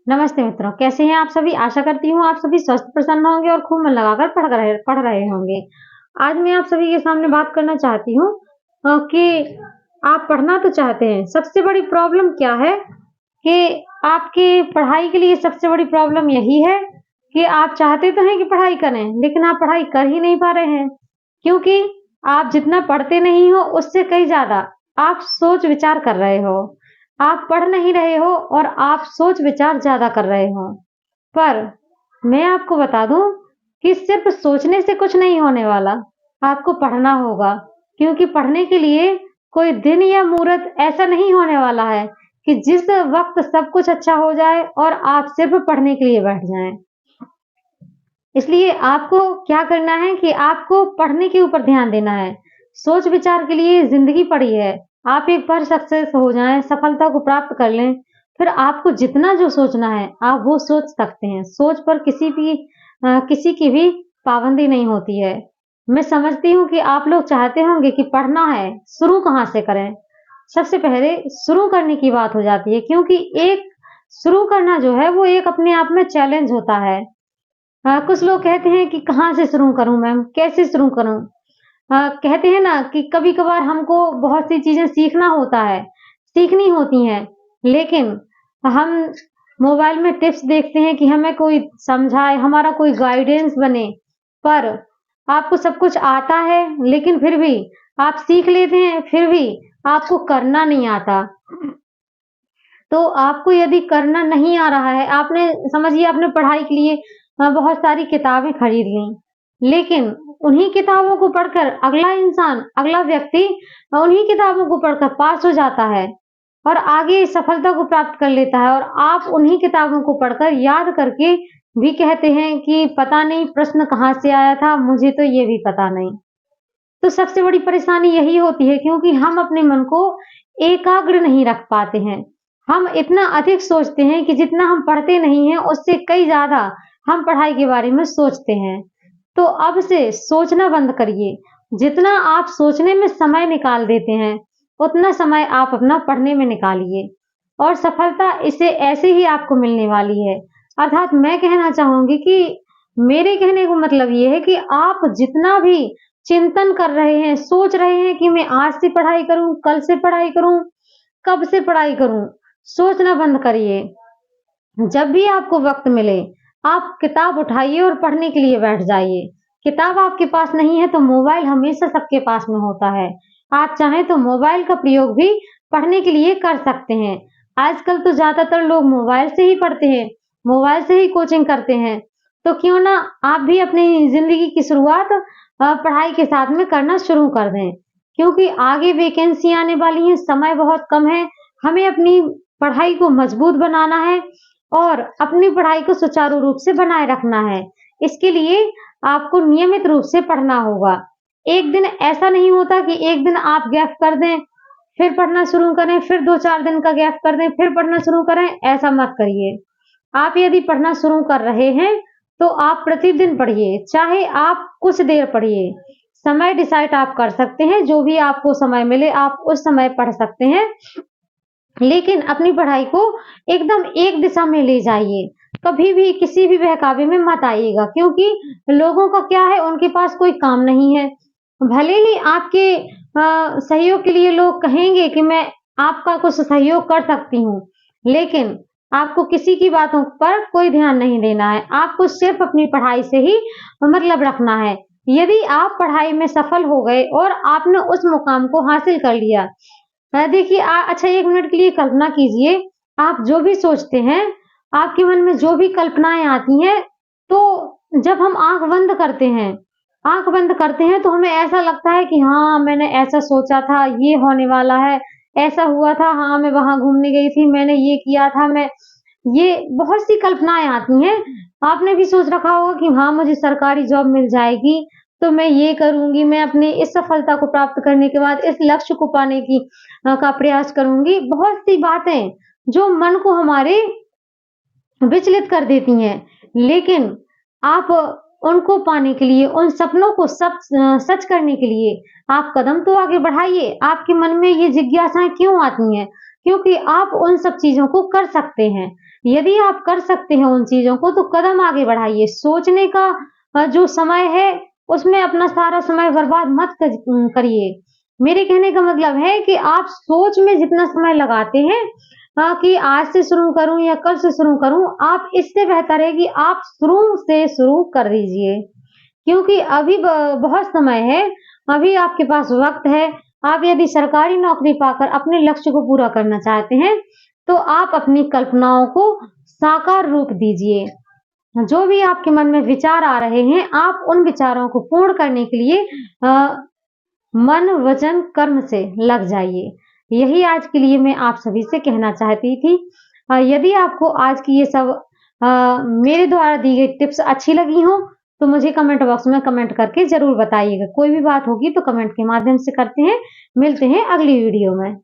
नमस्ते मित्रों, कैसे हैं आप सभी? आशा करती हूँ आप सभी स्वस्थ प्रसन्न होंगे और खूब मन लगाकर पढ़ रहे होंगे। आज मैं आप सभी के सामने बात करना चाहती हूँ कि आप पढ़ना तो चाहते हैं, सबसे बड़ी प्रॉब्लम क्या है कि आपकी पढ़ाई के लिए सबसे बड़ी प्रॉब्लम यही है कि आप चाहते तो हैं कि पढ़ाई करें, लेकिन आप पढ़ाई कर ही नहीं पा रहे हैं। क्योंकि आप जितना पढ़ते नहीं हो, उससे कहीं ज़्यादा आप सोच-विचार कर रहे हो। आप पढ़ नहीं रहे हो और आप सोच-विचार ज़्यादा कर रहे हो। पर मैं आपको बता दूँ कि सिर्फ़ सोचने से कुछ नहीं होने वाला, आपको पढ़ना होगा। क्योंकि पढ़ने के लिए कोई दिन या मुहूर्त ऐसा नहीं होने वाला है कि जिस वक़्त सब कुछ अच्छा हो जाए और आप सिर्फ़ पढ़ने के लिए बैठ जाएँ। इसलिए आपको क्या करना है कि आपको पढ़ने के ऊपर ध्यान देना है। सोच-विचार के लिए ज़िंदगी पड़ी है। आप एक बार सक्सेस हो जाएँ, सफलता को प्राप्त कर लें, फिर आपको जितना जो सोचना है, आप वो सोच सकते हैं। सोच पर किसी की भी पाबंदी नहीं होती है। मैं समझती हूँ कि आप लोग चाहते होंगे कि पढ़ना है, शुरू कहाँ से करें? सबसे पहले शुरू करने की बात हो जाती है क्योंकि एक शुरू करना जो है, वो एक अपने आप में चैलेंज होता है। कुछ लोग कहते हैं कि कहाँ से शुरू करूँ मैम? कैसे शुरू करूँ? कहते हैं ना कि कभी-कभार हमको बहुत सी चीज़ें सीखना होता है, सीखनी होती हैं, लेकिन हम मोबाइल में टिप्स देखते हैं कि हमें कोई समझाए, हमारा कोई गाइडेंस बने, पर आपको सब कुछ आता है, लेकिन फिर भी आप सीख लेते हैं, फिर भी आपको करना नहीं आता। तो आपको यदि करना नहीं आ रहा है, आपने समझिए आपने पढ़ाई के लिए बहुत सारी किताबें खरीद लीं, लेकिन उन्हीं किताबों को पढ़कर अगला इंसान, अगला व्यक्ति उन्हीं किताबों को पढ़कर पास हो जाता है और आगे सफलता को प्राप्त कर लेता है और आप उन्हीं किताबों को पढ़कर याद करके भी कहते हैं कि पता नहीं प्रश्न कहाँ से आया था, मुझे तो ये भी पता नहीं। तो सबसे बड़ी परेशानी यही होती है क्योंकि हम अपने मन को एकाग्र नहीं रख पाते हैं। हम इतना अधिक सोचते हैं कि जितना हम पढ़ते नहीं हैं, उससे कई ज़्यादा हम पढ़ाई के बारे में सोचते हैं। तो अब से सोचना बंद करिए। जितना आप सोचने में समय निकाल देते हैं, उतना समय आप अपना पढ़ने में निकालिए और सफलता इसे ऐसे ही आपको मिलने वाली है। अर्थात मैं कहना चाहूँगी कि मेरे कहने का मतलब ये है कि आप जितना भी चिंतन कर रहे हैं, सोच रहे हैं कि मैं आज से पढ़ाई करूँ, कल से पढ़ाई करूँ, कब से पढ़ाई करूँ, सोचना बंद करिए। जब भी आपको वक़्त मिले, आप किताब उठाइए और पढ़ने के लिए बैठ जाइए। किताब आपके पास नहीं है तो मोबाइल हमेशा सबके पास में होता है। आप चाहें तो मोबाइल का प्रयोग भी पढ़ने के लिए कर सकते हैं। आजकल तो ज़्यादातर लोग मोबाइल से ही पढ़ते हैं, मोबाइल से ही कोचिंग करते हैं। तो क्यों ना आप भी अपनी ज़िंदगी की शुरुआत पढ़ाई के साथ में करना शुरू कर दें। क्योंकि आगे वैकेंसी आने वाली है, समय बहुत कम है। हमें अपनी पढ़ाई को मजबूत बनाना है और अपनी पढ़ाई को सुचारू रूप से बनाए रखना है। इसके लिए आपको नियमित रूप से पढ़ना होगा। एक दिन ऐसा नहीं होता कि एक दिन आप गैप कर दें, फिर पढ़ना शुरू करें, फिर 2-4 दिन का गैप कर दें, फिर पढ़ना शुरू करें, ऐसा मत करिए। आप यदि पढ़ना शुरू कर रहे हैं, तो आप प्रतिदिन पढ़िए, चाहे आप कुछ देर पढ़िए। समय डिसाइड आप कर सकते हैं, जो भी आपको समय मिले आप उस समय पढ़ सकते हैं। लेकिन अपनी पढ़ाई को एकदम एक दिशा में ले जाइए। कभी भी किसी भी बहकावे में मत आइएगा क्योंकि लोगों का क्या है उनके पास कोई काम नहीं है। भले ही आपके सहयोग के लिए लोग कहेंगे कि मैं आपका कुछ सहयोग कर सकती हूँ, लेकिन आपको किसी की बातों पर कोई ध्यान नहीं देना है। आपको सिर्फ़ अपनी पढ़ाई से ही मतलब रखना है। यदि आप पढ़ाई में सफल हो गए और आपने उस मुकाम को हासिल कर लिया, देखिए अच्छा 1 मिनट के लिए कल्पना कीजिए, आप जो भी सोचते हैं, आपके मन में जो भी कल्पनाएँ आती हैं, तो जब हम आँख बंद करते हैं तो हमें ऐसा लगता है कि हाँ, मैंने ऐसा सोचा था, ये होने वाला है, ऐसा हुआ था, हाँ, मैं वहाँ घूमने गई थी, मैंने ये किया था, मैं ये बहुत सी कल्पनाएँ आती हैं। आपने भी सोच रखा होगा कि हाँ, मुझे सरकारी जॉब मिल जाएगी, तो मैं ये करूँगी, मैं अपनी इस सफलता को प्राप्त करने के बाद इस लक्ष्य को पाने का प्रयास करूँगी। बहुत सी बातें जो मन को हमारे विचलित कर देती हैं, लेकिन आप उनको पाने के लिए, उन सपनों को सच करने के लिए आप कदम तो आगे बढ़ाइए। आपके मन में ये जिज्ञासाएँ क्यों आती हैं? क्योंकि आप उन सब चीज़ों को कर सकते हैं। यदि आप कर सकते हैं उन चीज़ों को तो कदम आगे बढ़ाइए। सोचने का जो समय है उसमें अपना सारा समय बर्बाद मत करिए। मेरे कहने का मतलब है कि आप सोच में जितना समय लगाते हैं कि आज से शुरू करूँ या कल से शुरू करूँ, आप इससे बेहतर है कि आप शुरू से शुरू कर दीजिए। क्योंकि अभी बहुत समय है, अभी आपके पास वक़्त है। आप यदि सरकारी नौकरी पाकर अपने लक्ष्य को पूरा करना चाहते हैं, तो आप अपनी कल्पनाओं को साकार रूप दीजिए। जो भी आपके मन में विचार आ रहे हैं, आप उन विचारों को पूर्ण करने के लिए मन, वचन, कर्म से लग जाइए। यही आज के लिए मैं आप सभी से कहना चाहती थी। यदि आपको आज की ये सब मेरे द्वारा दी गई टिप्स अच्छी लगी हों, तो मुझे कमेंट बॉक्स में कमेंट करके ज़रूर बताइएगा। कोई भी बात होगी तो कमेंट के माध्यम से करते हैं। मिलते हैं अगली वीडियो में।